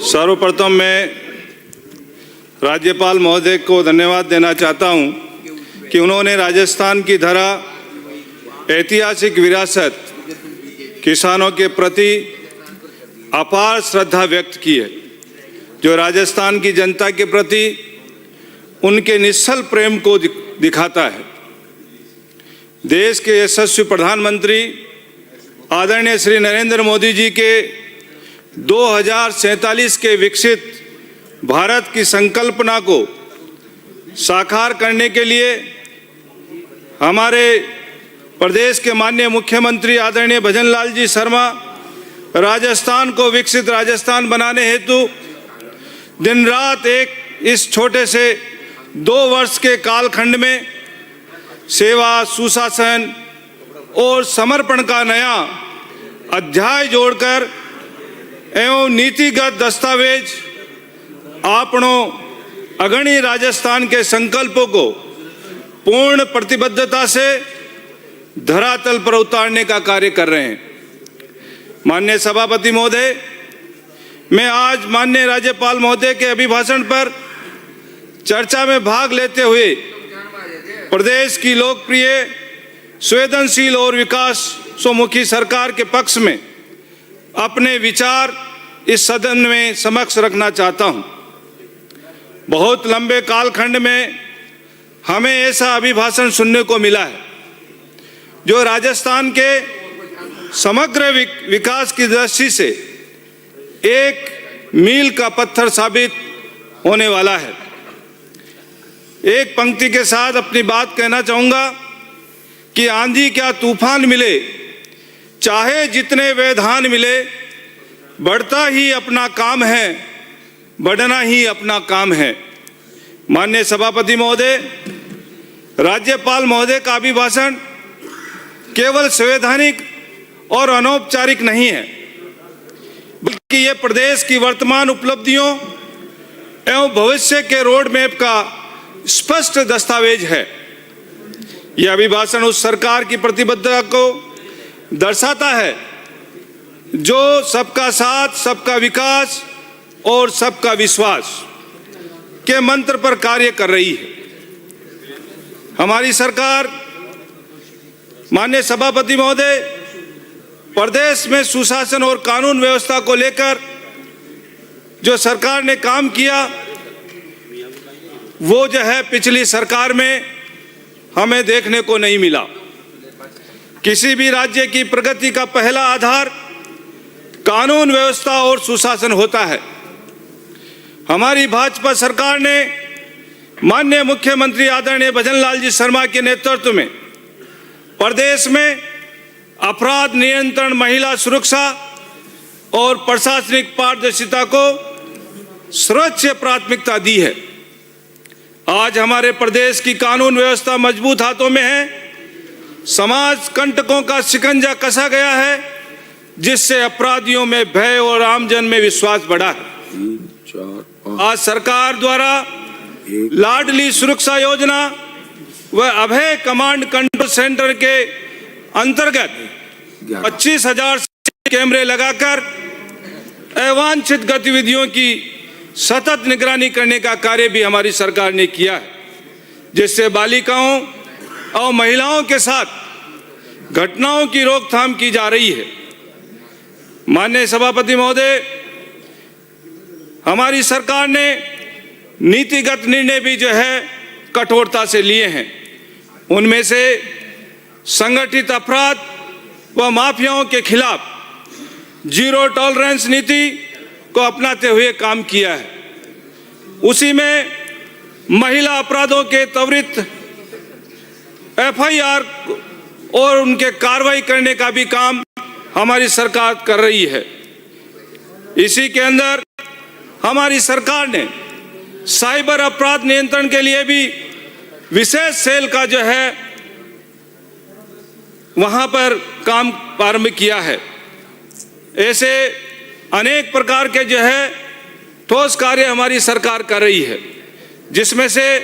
सर्वप्रथम मैं राज्यपाल महोदय को धन्यवाद देना चाहता हूं कि उन्होंने राजस्थान की धरा, ऐतिहासिक विरासत, किसानों के प्रति अपार श्रद्धा व्यक्त की है, जो राजस्थान की जनता के प्रति उनके निश्चल प्रेम को दिखाता है। देश के यशस्वी प्रधानमंत्री आदरणीय श्री नरेंद्र मोदी जी के 2047 के विकसित भारत की संकल्पना को साकार करने के लिए हमारे प्रदेश के माननीय मुख्यमंत्री आदरणीय भजनलाल जी शर्मा राजस्थान को विकसित राजस्थान बनाने हेतु दिन रात एक इस छोटे से 2 वर्ष के कालखंड में सेवा, सुशासन और समर्पण का नया अध्याय जोड़कर एवं नीतिगत दस्तावेज आपनों अगणित राजस्थान के संकल्पों को पूर्ण प्रतिबद्धता से धरातल पर उतारने का कार्य कर रहे हैं। माननीय सभापति महोदय, मैं आज माननीय राज्यपाल महोदय के अभिभाषण पर चर्चा में भाग लेते हुए प्रदेश की लोकप्रिय, संवेदनशील और विकासोन्मुखी सरकार के पक्ष में अपने विचार इस सदन में समक्ष रखना चाहता हूं। बहुत लंबे कालखंड में हमें ऐसा अभिभाषण सुनने को मिला है जो राजस्थान के समग्र विकास की दृष्टि से एक मील का पत्थर साबित होने वाला है। एक पंक्ति के साथ अपनी बात कहना चाहूँगा कि आंधी क्या तूफान मिले, चाहे जितने व्यवधान मिले, बढ़ता ही अपना काम है, बढ़ना ही अपना काम है। माननीय सभापति महोदय, राज्यपाल महोदय का अभिभाषण केवल संवैधानिक और अनौपचारिक नहीं है, बल्कि ये प्रदेश की वर्तमान उपलब्धियों एवं भविष्य के रोड मैप का स्पष्ट दस्तावेज है। यह अभिभाषण उस सरकार की प्रतिबद्धता को दर्शाता है जो सबका साथ, सबका विकास और सबका विश्वास के मंत्र पर कार्य कर रही है। हमारी सरकार, माननीय सभापति महोदय, प्रदेश में सुशासन और कानून व्यवस्था को लेकर जो सरकार ने काम किया वो जो है पिछली सरकार में हमें देखने को नहीं मिला। किसी भी राज्य की प्रगति का पहला आधार कानून व्यवस्था और सुशासन होता है। हमारी भाजपा सरकार ने माननीय मुख्यमंत्री आदरणीय भजनलाल जी शर्मा के नेतृत्व में प्रदेश में अपराध नियंत्रण, महिला सुरक्षा और प्रशासनिक पारदर्शिता को सर्वोच्च प्राथमिकता दी है। आज हमारे प्रदेश की कानून व्यवस्था मजबूत हाथों में है। समाज कंटकों का शिकंजा कसा गया है, जिससे अपराधियों में भय और आमजन में विश्वास बढ़ा है। आज सरकार द्वारा लाडली सुरक्षा योजना व अभय कमांड कंट्रोल सेंटर के अंतर्गत 25,000 कैमरे लगाकर अवांछित गतिविधियों की सतत निगरानी करने का कार्य भी हमारी सरकार ने किया है, जिससे बालिकाओं और महिलाओं के साथ घटनाओं की रोकथाम की जा रही है। माननीय सभापति महोदय, हमारी सरकार ने नीतिगत निर्णय भी जो है कठोरता से लिए हैं। उनमें से संगठित अपराध व माफियाओं के खिलाफ जीरो टॉलरेंस नीति को अपनाते हुए काम किया है। उसी में महिला अपराधों के त्वरित FIR और उनके कार्रवाई करने का भी काम हमारी सरकार कर रही है। इसी के अंदर हमारी सरकार ने साइबर अपराध नियंत्रण के लिए भी विशेष सेल का जो है वहां पर काम प्रारंभ किया है। ऐसे अनेक प्रकार के जो है ठोस कार्य हमारी सरकार कर रही है, जिसमें से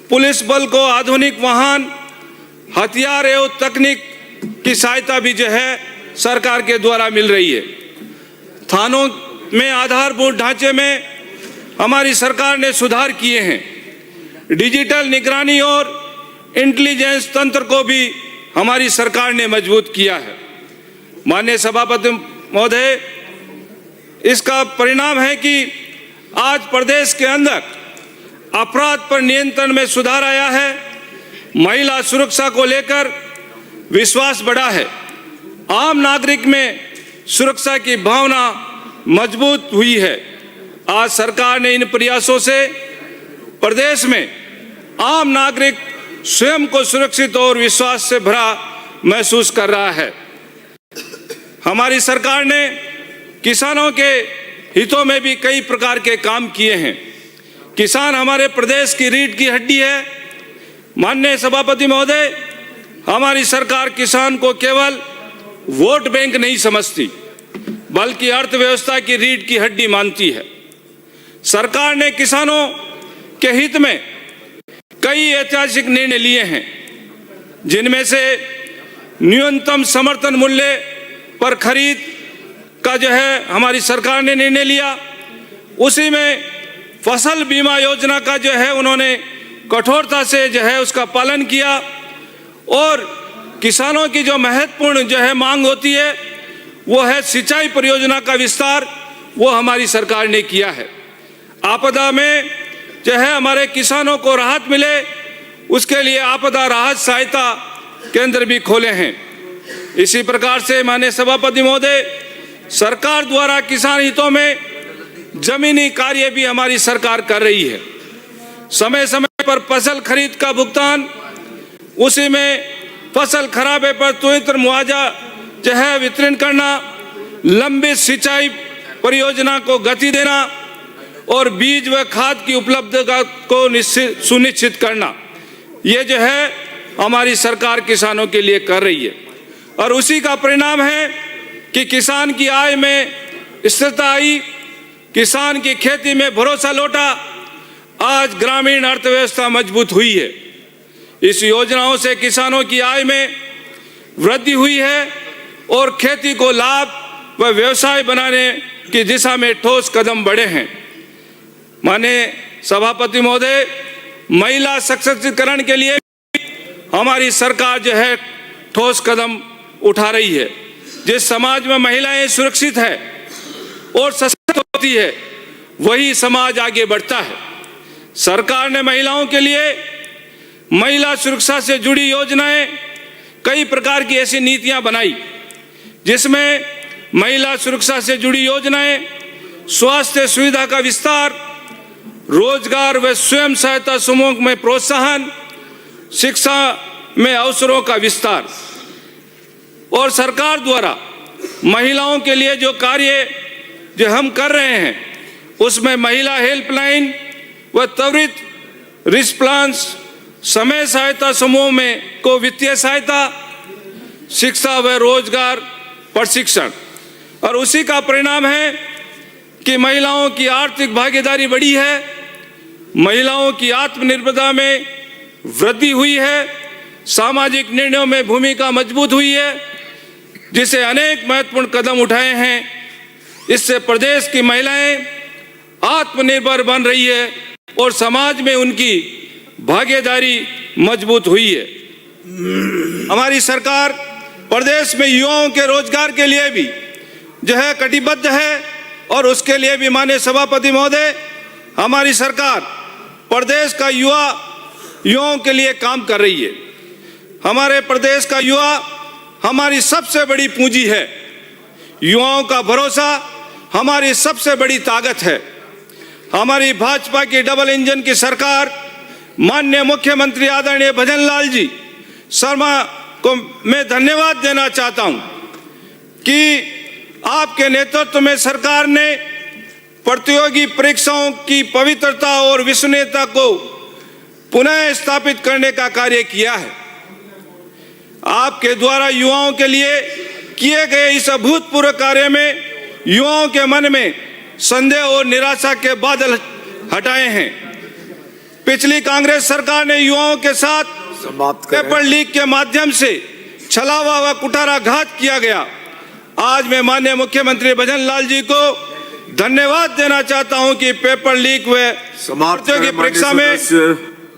पुलिस बल को आधुनिक वाहन, हथियार एवं तकनीक की सहायता भी जो है सरकार के द्वारा मिल रही है। थानों में आधारभूत ढांचे में हमारी सरकार ने सुधार किए हैं। डिजिटल निगरानी और इंटेलिजेंस तंत्र को भी हमारी सरकार ने मजबूत किया है। माननीय सभापति महोदय, इसका परिणाम है कि आज प्रदेश के अंदर अपराध पर नियंत्रण में सुधार आया है। महिला सुरक्षा को लेकर विश्वास बढ़ा है। आम नागरिक में सुरक्षा की भावना मजबूत हुई है। आज सरकार ने इन प्रयासों से प्रदेश में आम नागरिक स्वयं को सुरक्षित और विश्वास से भरा महसूस कर रहा है। हमारी सरकार ने किसानों के हितों में भी कई प्रकार के काम किए हैं। किसान हमारे प्रदेश की रीढ़ की हड्डी है। माननीय सभापति महोदय, हमारी सरकार किसान को केवल वोट बैंक नहीं समझती, बल्कि अर्थव्यवस्था की रीढ़ की हड्डी मानती है। सरकार ने किसानों के हित में कई ऐतिहासिक निर्णय लिए हैं, जिनमें से न्यूनतम समर्थन मूल्य पर खरीद का हमारी सरकार ने निर्णय लिया। उसी में फसल बीमा योजना का उन्होंने कठोरता से उसका पालन किया। और किसानों की जो महत्वपूर्ण मांग होती है वो है सिंचाई परियोजना का विस्तार, वो हमारी सरकार ने किया है। आपदा में हमारे किसानों को राहत मिले, उसके लिए आपदा राहत सहायता केंद्र भी खोले हैं। इसी प्रकार से माननीय सभापति महोदय, सरकार द्वारा किसान हितों में जमीनी कार्य भी हमारी सरकार कर रही है। समय समय पर फसल खरीद का भुगतान, उसी में फसल खराबे पर तुरंत मुआवजा वितरण करना, लंबित सिंचाई परियोजना को गति देना और बीज व खाद की उपलब्धता को सुनिश्चित करना, ये हमारी सरकार किसानों के लिए कर रही है। और उसी का परिणाम है कि किसान की आय में स्थिरता आई, किसान की खेती में भरोसा लौटा। आज ग्रामीण अर्थव्यवस्था मजबूत हुई है। इस योजनाओं से किसानों की आय में वृद्धि हुई है और खेती को लाभ व व्यवसाय बनाने की दिशा में ठोस कदम बढ़े हैं। माननीय सभापति महोदय, महिला सशक्तिकरण के लिए हमारी सरकार ठोस कदम उठा रही है। जिस समाज में महिलाएं सुरक्षित है और सशक्त होती है, वही समाज आगे बढ़ता है। सरकार ने महिलाओं के लिए महिला सुरक्षा से जुड़ी योजनाएं, कई प्रकार की ऐसी नीतियां बनाई, जिसमें महिला सुरक्षा से जुड़ी योजनाएं, स्वास्थ्य सुविधा का विस्तार, रोजगार व स्वयं सहायता समूह में प्रोत्साहन, शिक्षा में अवसरों का विस्तार। और सरकार द्वारा महिलाओं के लिए जो कार्य हम कर रहे हैं, उसमें महिला हेल्पलाइन व त्वरित रिस्पॉन्स, समय सहायता समूह में को वित्तीय सहायता, शिक्षा व रोजगार प्रशिक्षण। और उसी का परिणाम है कि महिलाओं की आर्थिक भागीदारी बढ़ी है, महिलाओं की आत्मनिर्भरता में वृद्धि हुई है, सामाजिक निर्णयों में भूमिका मजबूत हुई है, जिसे अनेक महत्वपूर्ण कदम उठाए हैं। इससे प्रदेश की महिलाएं आत्मनिर्भर बन रही है और समाज में उनकी भागीदारी मजबूत हुई है। हमारी सरकार प्रदेश में युवाओं के रोजगार के लिए भी कटिबद्ध है और उसके लिए भी माननीय सभापति महोदय, हमारी सरकार प्रदेश का युवाओं के लिए काम कर रही है। हमारे प्रदेश का युवा हमारी सबसे बड़ी पूंजी है। युवाओं का भरोसा हमारी सबसे बड़ी ताकत है। हमारी भाजपा की डबल इंजन की सरकार, माननीय मुख्यमंत्री आदरणीय भजन लाल जी शर्मा को मैं धन्यवाद देना चाहता हूं कि आपके नेतृत्व में सरकार ने प्रतियोगी परीक्षाओं की पवित्रता और विश्वसनीयता को पुनः स्थापित करने का कार्य किया है। आपके द्वारा युवाओं के लिए किए गए इस अभूतपूर्व कार्य में युवाओं के मन में संदेह और निराशा के बादल हटाए हैं। पिछली कांग्रेस सरकार ने युवाओं के साथ पेपर लीक के माध्यम से छलावा व कुठाराघात किया गया। आज मैं माननीय मुख्यमंत्री भजन लाल जी को धन्यवाद देना चाहता हूं कि पेपर लीक व प्रतियोगी परीक्षा में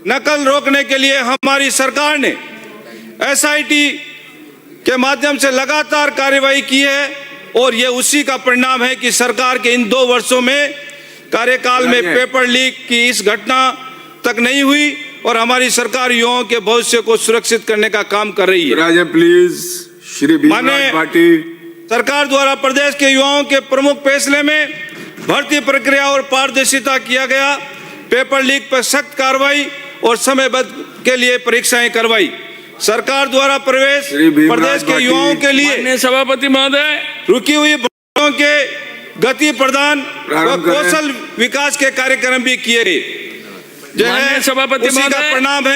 नकल रोकने के लिए हमारी सरकार ने एसआईटी के माध्यम से लगातार कार्रवाई की है और ये उसी का परिणाम है कि सरकार के इन 2 वर्षों में कार्यकाल में पेपर लीक की इस घटना तक नहीं हुई और हमारी सरकार युवाओं के भविष्य को सुरक्षित करने का काम कर रही है। प्लीज श्री सरकार द्वारा प्रदेश के युवाओं के प्रमुख फैसले में भर्ती प्रक्रिया और पारदर्शिता किया गया, पेपर लीक पर सख्त कार्रवाई और समयबद्ध के लिए परीक्षाएं करवाई। सरकार द्वारा प्रदेश के युवाओं के लिए सभापति महोदय रुकी हुई भर्तियों के गति प्रदान व कौशल विकास के कार्यक्रम भी किए गए। जो है सभापति उसी का परिणाम है